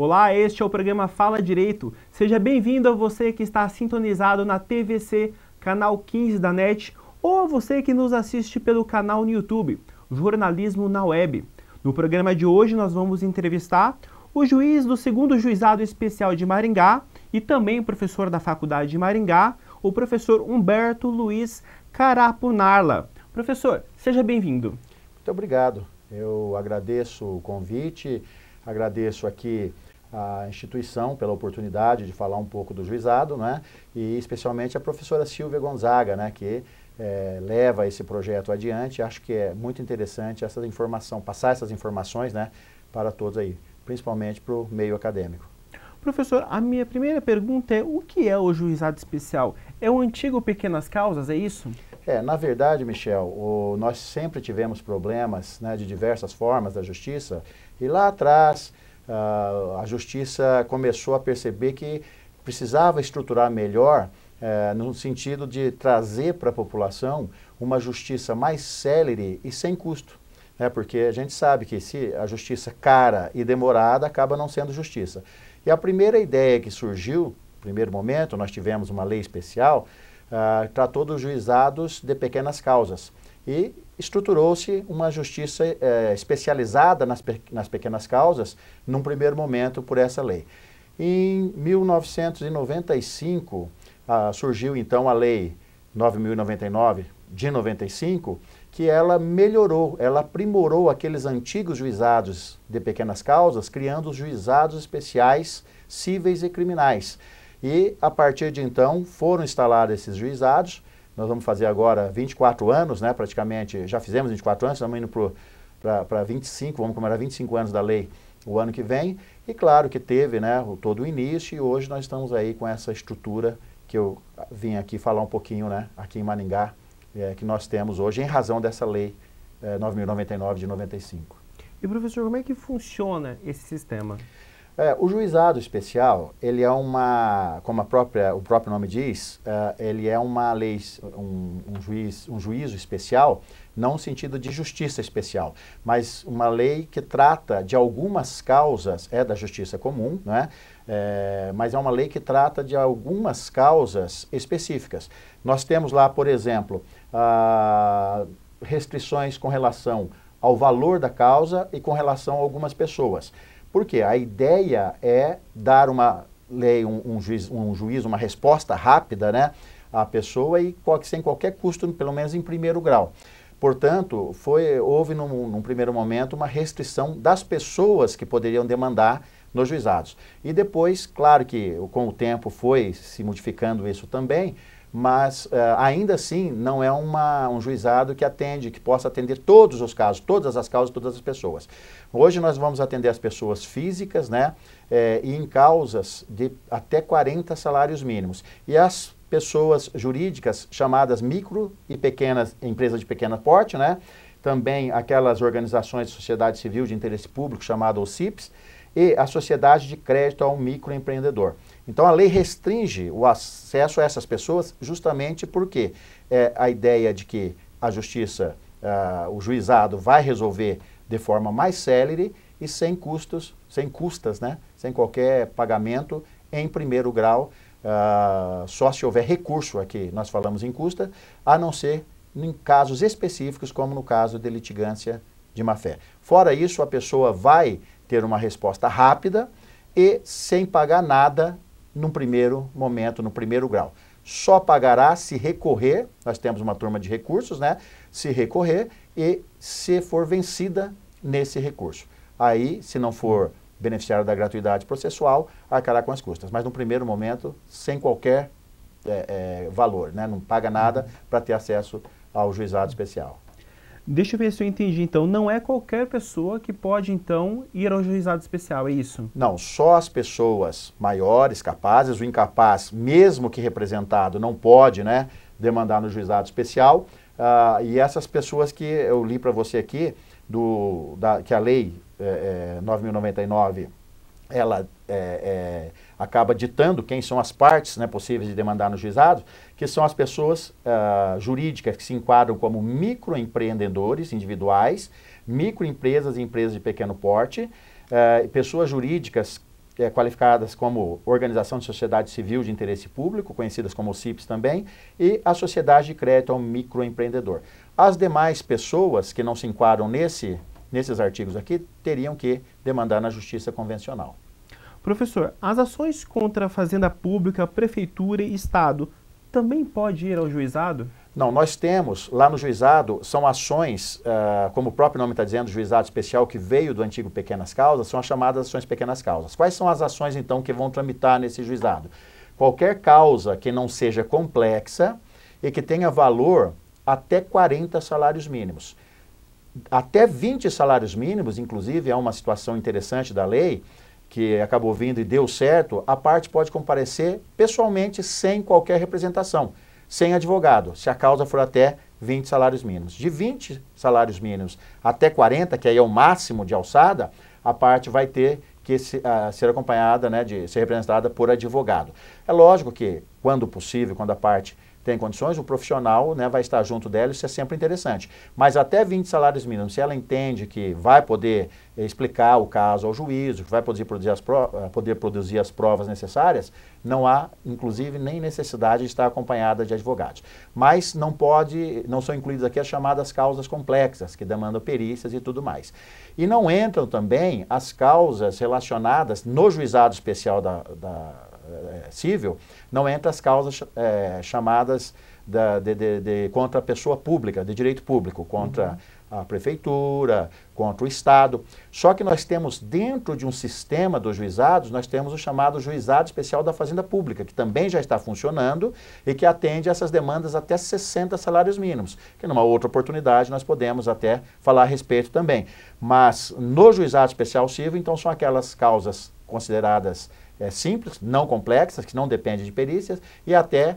Olá, este é o programa Fala Direito. Seja bem-vindo a você que está sintonizado na TVC, canal 15 da NET, ou a você que nos assiste pelo canal no YouTube, Jornalismo na Web. No programa de hoje nós vamos entrevistar o juiz do 2º Juizado Especial de Maringá e também professor da Faculdade de Maringá, o professor Humberto Luiz Carapunarla. Professor, seja bem-vindo. Muito obrigado. Eu agradeço o convite, agradeço aqui a instituição pela oportunidade de falar um pouco do juizado, né? E especialmente a professora Silvia Gonzaga, né? Que leva esse projeto adiante. Acho que é muito interessante essa informação, passar essas informações, né, para todos aí, principalmente para o meio acadêmico. Professor, a minha primeira pergunta é: o que é o juizado especial? É o antigo Pequenas Causas, é isso? Na verdade, Michel, nós sempre tivemos problemas, né, de diversas formas da justiça, e lá atrás a justiça começou a perceber que precisava estruturar melhor, no sentido de trazer para a população uma justiça mais célere e sem custo. Porque a gente sabe que se a justiça cara e demorada acaba não sendo justiça. E a primeira ideia que surgiu, no primeiro momento, nós tivemos uma lei especial, tratou dos juizados de pequenas causas e estruturou-se uma justiça especializada nas pequenas causas, num primeiro momento, por essa lei. Em 1995, surgiu então a Lei 9.099 de 95, que ela melhorou, ela aprimorou aqueles antigos juizados de pequenas causas, criando os juizados especiais cíveis e criminais. E, a partir de então, foram instalados esses juizados. Nós vamos fazer agora 24 anos, né, praticamente, já fizemos 24 anos, estamos indo para 25, vamos comemorar 25 anos da lei o ano que vem. E claro que teve, né, todo o início, e hoje nós estamos aí com essa estrutura que eu vim aqui falar um pouquinho, né, aqui em Maringá, que nós temos hoje, em razão dessa lei 9.099 de 95. E, professor, como é que funciona esse sistema? O juizado especial, ele é como o próprio nome diz, ele é uma lei, um juízo especial, não no sentido de justiça especial, mas uma lei que trata de algumas causas, da justiça comum, né? Mas é uma lei que trata de algumas causas específicas. Nós temos lá, por exemplo, restrições com relação ao valor da causa e com relação a algumas pessoas. Porque a ideia é dar uma lei, um juízo, uma resposta rápida, né, à pessoa e sem qualquer custo, pelo menos em primeiro grau. Portanto, houve num primeiro momento uma restrição das pessoas que poderiam demandar nos juizados. E depois, claro que com o tempo foi se modificando isso também, mas ainda assim não é um juizado que possa atender todos os casos, todas as causas, todas as pessoas. Hoje nós vamos atender as pessoas físicas, né, e em causas de até 40 salários mínimos. E as pessoas jurídicas chamadas micro e pequenas, empresas de pequeno porte, né, também aquelas organizações de sociedade civil de interesse público chamadas OCIPs, e a sociedade de crédito ao microempreendedor. Então a lei restringe o acesso a essas pessoas justamente porque a ideia de que a justiça, o juizado vai resolver de forma mais célere e sem custas, né? Sem qualquer pagamento em primeiro grau, só se houver recurso, aqui nós falamos em custa, a não ser em casos específicos como no caso de litigância de má-fé. Fora isso, a pessoa vai ter uma resposta rápida e sem pagar nada num primeiro momento, no primeiro grau. Só pagará se recorrer, nós temos uma turma de recursos, né? Se recorrer e se for vencida nesse recurso. Aí, se não for beneficiário da gratuidade processual, arcará com as custas. Mas no primeiro momento, sem qualquer valor, né? Não paga nada para ter acesso ao juizado especial. Deixa eu ver se eu entendi, então. Não é qualquer pessoa que pode, então, ir ao juizado especial, é isso? Não, só as pessoas maiores, capazes. O incapaz, mesmo que representado, não pode, né, demandar no juizado especial. E essas pessoas que eu li para você aqui, que a lei 9.099, ela acaba ditando quem são as partes, né, possíveis de demandar no juizado, que são as pessoas jurídicas que se enquadram como microempreendedores individuais, microempresas e empresas de pequeno porte, pessoas jurídicas qualificadas como Organização de Sociedade Civil de Interesse Público, conhecidas como CIPs também, e a Sociedade de Crédito ao Microempreendedor. As demais pessoas que não se enquadram nesses artigos aqui teriam que demandar na Justiça Convencional. Professor, as ações contra a Fazenda Pública, Prefeitura e Estado também pode ir ao juizado? Não, nós temos, lá no juizado, são ações, como o próprio nome está dizendo, juizado especial que veio do antigo Pequenas Causas, são as chamadas ações pequenas causas. Quais são as ações, então, que vão tramitar nesse juizado? Qualquer causa que não seja complexa e que tenha valor até 40 salários mínimos. Até 20 salários mínimos, inclusive, é uma situação interessante da lei, que acabou vindo e deu certo, a parte pode comparecer pessoalmente sem qualquer representação, sem advogado, se a causa for até 20 salários mínimos. De 20 salários mínimos até 40, que aí é o máximo de alçada, a parte vai ter que ser acompanhada, né, de ser representada por advogado. É lógico que, quando possível, quando a parte tem condições, o profissional, né, vai estar junto dela, isso é sempre interessante. Mas até 20 salários mínimos, se ela entende que vai poder explicar o caso ao juízo, que vai poder produzir as provas necessárias, não há, inclusive, nem necessidade de estar acompanhada de advogados. Mas não são incluídas aqui as chamadas causas complexas, que demandam perícias e tudo mais. E não entram também as causas relacionadas no juizado especial civil, não entra as causas chamadas contra a pessoa pública, de direito público, contra a prefeitura, contra o Estado. Só que nós temos dentro de um sistema dos juizados, nós temos o chamado Juizado Especial da Fazenda Pública, que também já está funcionando e que atende essas demandas até 60 salários mínimos, que numa outra oportunidade nós podemos até falar a respeito também. Mas no Juizado Especial Civil, então, são aquelas causas consideradas simples, não complexas, que não dependem de perícias, e até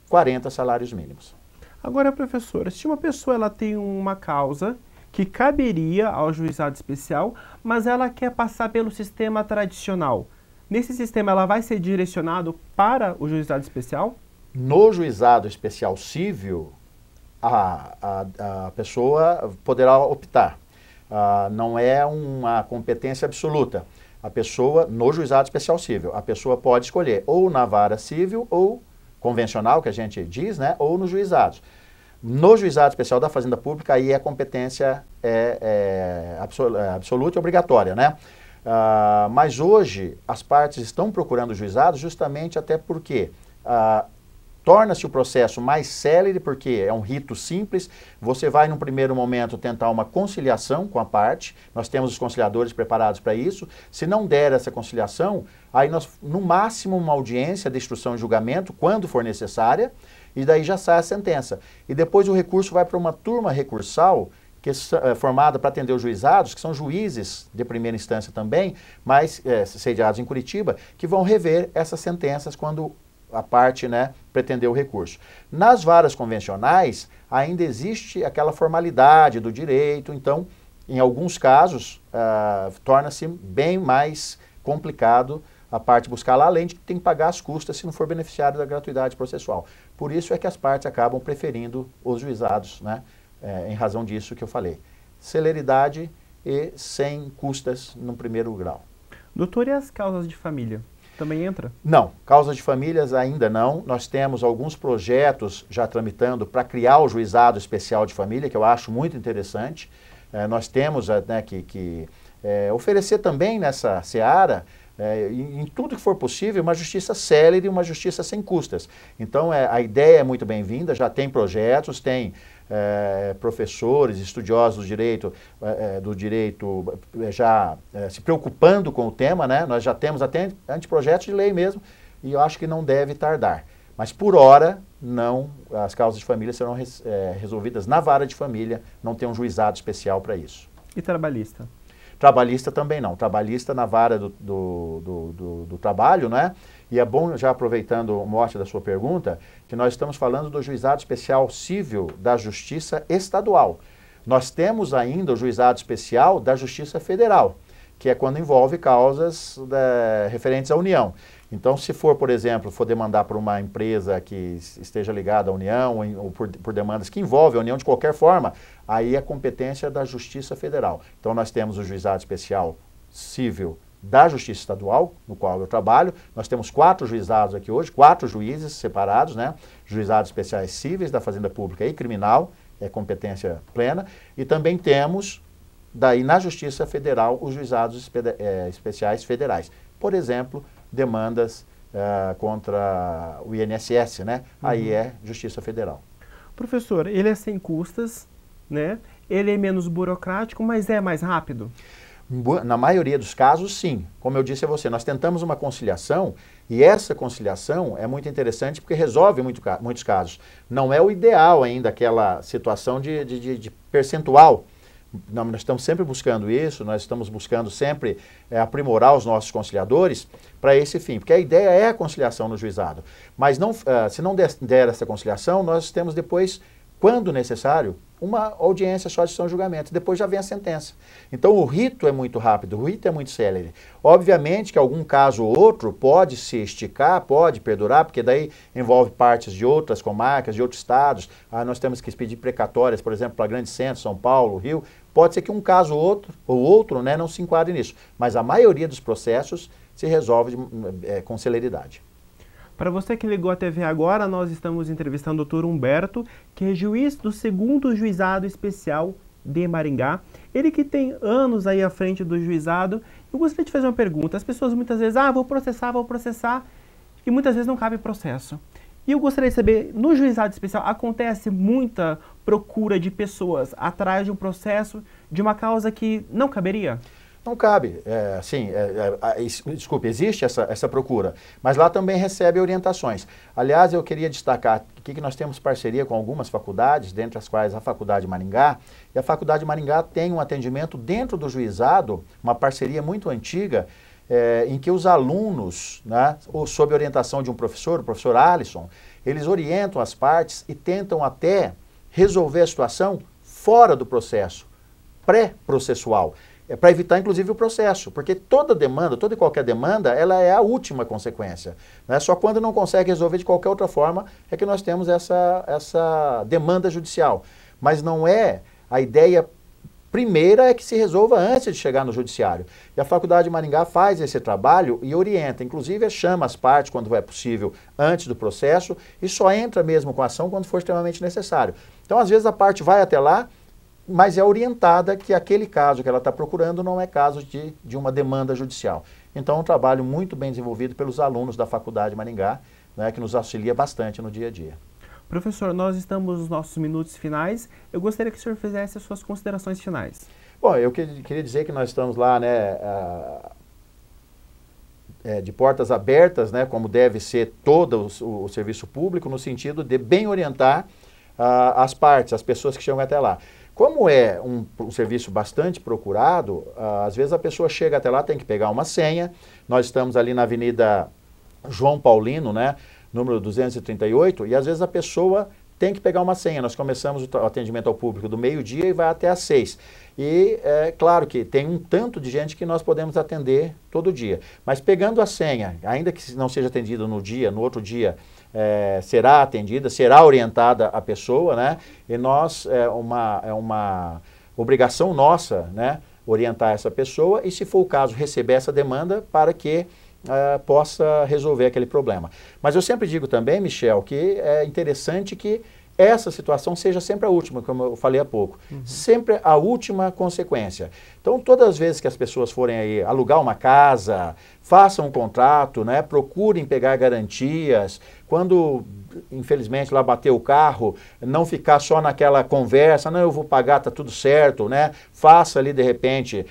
40 salários mínimos. Agora, professora, se uma pessoa ela tem uma causa que caberia ao juizado especial, mas ela quer passar pelo sistema tradicional, nesse sistema ela vai ser direcionado para o juizado especial? No juizado especial civil, a pessoa poderá optar. Não é uma competência absoluta. A pessoa, no juizado especial civil, a pessoa pode escolher ou na vara civil ou convencional, que a gente diz, né, ou nos juizados. No juizado especial da Fazenda Pública, aí a competência é absoluta e obrigatória, né? Mas hoje as partes estão procurando juizados justamente até porque torna-se o processo mais célere, porque é um rito simples. Você vai, num primeiro momento, tentar uma conciliação com a parte. Nós temos os conciliadores preparados para isso. Se não der essa conciliação, aí nós, no máximo, uma audiência de instrução e julgamento, quando for necessária, e daí já sai a sentença. E depois o recurso vai para uma turma recursal, que é formada para atender os juizados, que são juízes de primeira instância também, mas sediados em Curitiba, que vão rever essas sentenças quando a parte, né, pretender o recurso. Nas varas convencionais, ainda existe aquela formalidade do direito, então, em alguns casos, torna-se bem mais complicado a parte buscar lá, além de que tem que pagar as custas se não for beneficiário da gratuidade processual. Por isso é que as partes acabam preferindo os juizados, né, em razão disso que eu falei. Celeridade e sem custas no primeiro grau. Doutor, e as causas de família? Também entra? Não, causas de famílias ainda não. Nós temos alguns projetos já tramitando para criar o juizado especial de família, que eu acho muito interessante. Nós temos, né, que oferecer também nessa seara, em tudo que for possível, uma justiça célere e uma justiça sem custas. Então, a ideia é muito bem-vinda, já tem projetos, tem professores, estudiosos do direito já se preocupando com o tema, né? Nós já temos até anteprojetos de lei mesmo, e eu acho que não deve tardar. Mas, por hora, não, as causas de família serão resolvidas na vara de família, não tem um juizado especial para isso. E trabalhista? Trabalhista também não. Trabalhista na vara do trabalho, né? E é bom, já aproveitando o mote da sua pergunta, que nós estamos falando do Juizado Especial Civil da Justiça Estadual. Nós temos ainda o Juizado Especial da Justiça Federal, que é quando envolve causas referentes à União. Então, se for, por exemplo, demandar por uma empresa que esteja ligada à União, ou por demandas que envolvem a União de qualquer forma, aí é competência da Justiça Federal. Então, nós temos o Juizado Especial Civil da Justiça Estadual, no qual eu trabalho. Nós temos 4 juizados aqui hoje, 4 juízes separados, né? Juizados especiais cíveis da Fazenda Pública e Criminal, é competência plena, e também temos, daí na Justiça Federal, os juizados especiais federais. Por exemplo, demandas contra o INSS, né? Aí é Justiça Federal. Professor, ele é sem custas, né? Ele é menos burocrático, mas é mais rápido? Na maioria dos casos, sim. Como eu disse a você, nós tentamos uma conciliação e essa conciliação é muito interessante porque resolve muitos casos. Não é o ideal ainda aquela situação de percentual. Não, nós estamos sempre buscando isso, nós estamos buscando sempre aprimorar os nossos conciliadores para esse fim, porque a ideia é a conciliação no juizado. Mas não, se não der essa conciliação, nós temos depois, quando necessário, uma audiência só de ação e julgamento, depois já vem a sentença. Então o rito é muito rápido, o rito é muito célere. Obviamente que algum caso ou outro pode se esticar, pode perdurar, porque daí envolve partes de outras comarcas, de outros estados. Nós temos que expedir precatórias, por exemplo, para grandes centros, São Paulo, Rio. Pode ser que um caso ou outro né, não se enquadre nisso, mas a maioria dos processos se resolve com celeridade. Para você que ligou a TV agora, nós estamos entrevistando o Dr. Humberto, que é juiz do 2º Juizado Especial de Maringá. Ele que tem anos aí à frente do juizado. Eu gostaria de fazer uma pergunta. As pessoas muitas vezes, vou processar, e muitas vezes não cabe processo. E eu gostaria de saber, no juizado especial, acontece muita procura de pessoas atrás de um processo, de uma causa que não caberia? Não cabe, desculpe, existe essa procura, mas lá também recebe orientações. Aliás, eu queria destacar aqui que nós temos parceria com algumas faculdades, dentre as quais a Faculdade Maringá, e a Faculdade Maringá tem um atendimento dentro do juizado, uma parceria muito antiga, em que os alunos, né, sob orientação de um professor, o professor Alisson, eles orientam as partes e tentam até resolver a situação fora do processo, pré-processual. Para evitar, inclusive, o processo, porque toda demanda, toda e qualquer demanda, ela é a última consequência. Né? Só quando não consegue resolver de qualquer outra forma é que nós temos essa demanda judicial. Mas não é a ideia primeira é que se resolva antes de chegar no judiciário. E a Faculdade de Maringá faz esse trabalho e orienta, inclusive chama as partes quando é possível antes do processo e só entra mesmo com a ação quando for extremamente necessário. Então, às vezes, a parte vai até lá, mas é orientada que aquele caso que ela está procurando não é caso de uma demanda judicial. Então, é um trabalho muito bem desenvolvido pelos alunos da Faculdade de Maringá, né, que nos auxilia bastante no dia a dia. Professor, nós estamos nos nossos minutos finais. Eu gostaria que o senhor fizesse as suas considerações finais. Bom, eu queria dizer que nós estamos lá, né, de portas abertas, né, como deve ser todo o serviço público, no sentido de bem orientar as partes, as pessoas que chegam até lá. Como é um serviço bastante procurado, às vezes a pessoa chega até lá, tem que pegar uma senha. Nós estamos ali na Avenida João Paulino, né, número 238, e às vezes a pessoa tem que pegar uma senha. Nós começamos o atendimento ao público do meio-dia e vai até às 6. E é claro que tem um tanto de gente que nós podemos atender todo dia. Mas pegando a senha, ainda que não seja atendido no dia, no outro dia, será atendida, será orientada a pessoa, né? E nós, é uma obrigação nossa, né, orientar essa pessoa e, se for o caso, receber essa demanda para que possa resolver aquele problema. Mas eu sempre digo também, Michel, que é interessante que essa situação seja sempre a última, como eu falei há pouco. Sempre a última consequência. Então, todas as vezes que as pessoas forem aí alugar uma casa, façam um contrato, né, procurem pegar garantias. Quando, infelizmente, lá bater o carro, não ficar só naquela conversa, não, eu vou pagar, tá tudo certo, né? Faça ali, de repente,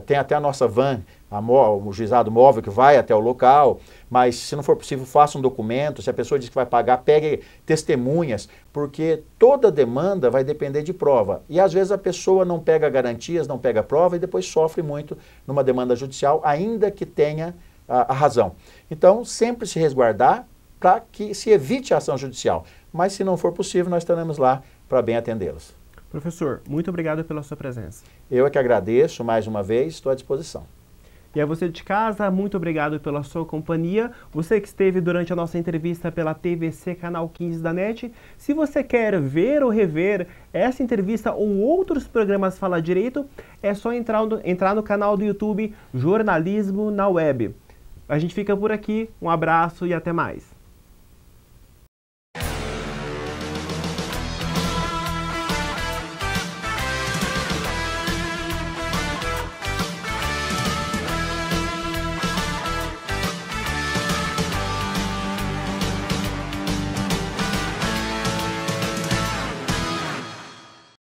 tem até a nossa van, o juizado móvel que vai até o local, mas se não for possível, faça um documento. Se a pessoa diz que vai pagar, pegue testemunhas, porque toda demanda vai depender de prova. E às vezes a pessoa não pega garantias, não pega prova e depois sofre muito numa demanda judicial, ainda que tenha a razão. Então, sempre se resguardar para que se evite a ação judicial. Mas se não for possível, nós estaremos lá para bem atendê-los. Professor, muito obrigado pela sua presença. Eu é que agradeço mais uma vez, estou à disposição. E a você de casa, muito obrigado pela sua companhia. Você que esteve durante a nossa entrevista pela TVC Canal 15 da NET. Se você quer ver ou rever essa entrevista ou outros programas Fala Direito, é só entrar no canal do YouTube Jornalismo na Web. A gente fica por aqui, um abraço e até mais.